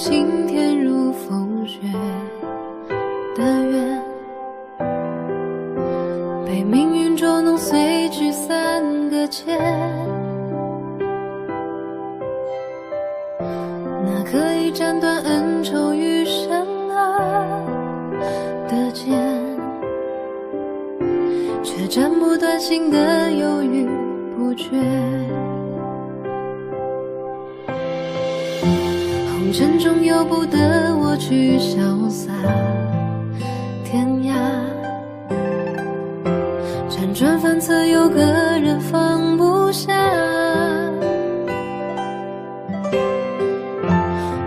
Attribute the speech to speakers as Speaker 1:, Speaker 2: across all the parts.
Speaker 1: 晴天如风雪的缘，被命运捉弄，随之三个结。那可以斩断恩仇余生的剑，却斩不断心的犹豫不决。红尘中由不得我去潇洒天涯，辗转反侧有个人放不下，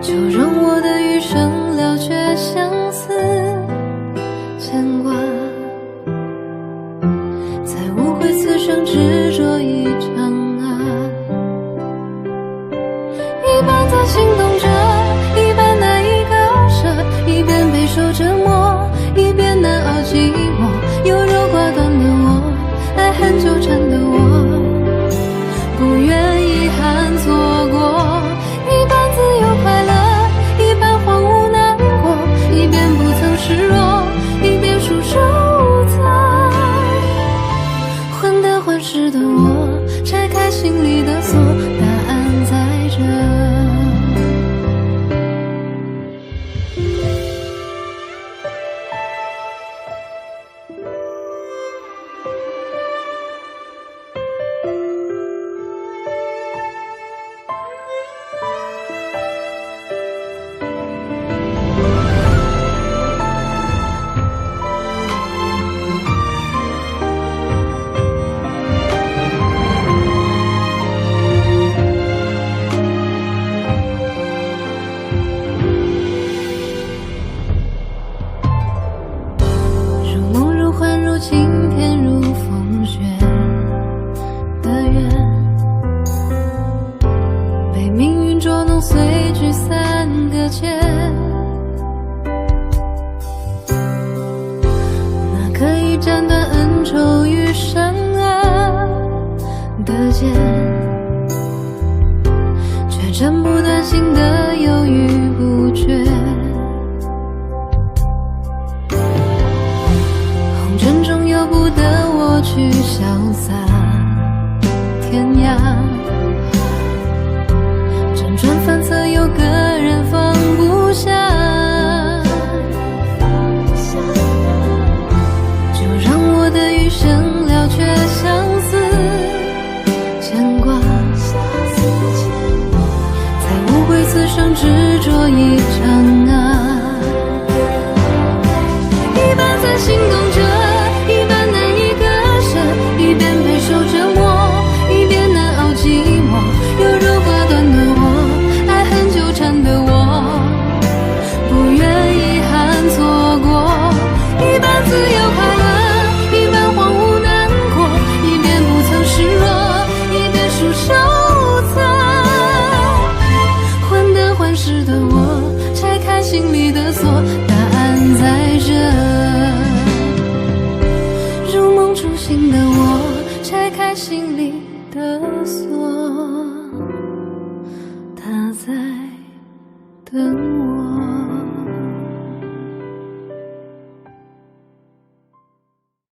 Speaker 1: 就让我的余生了却相思牵挂，才无悔此生执着一场啊。一半在心动着，一半难以割舍，一边备受折磨，一边难熬寂寞。优柔寡断的我，爱恨纠缠的我，不愿遗憾错过。一半自由快乐，一半荒芜难过，一边不曾示弱，一边束手无策。患得患失的我，拆开心里的锁，答案在这。晴天如风雪的缘，被命运捉弄，随之三个结。那可以斩断恩仇余生的剑，却斩不断心的犹豫不决。由不得我去潇洒天涯，辗转反侧有个人放不下，就让我的余生了却相思牵挂，才无悔此生执着一场啊。一半在心动着，一半难以割舍，一边备受折磨，一边难熬寂寞。优柔寡断的我，爱恨纠缠的我，不愿遗憾错过。一半自由快乐，一半荒芜难过，一边不曾示弱，一边束手无策。患得患失的我，拆开心里的锁，答案在这。初心的我，拆开心里的锁，他在等我。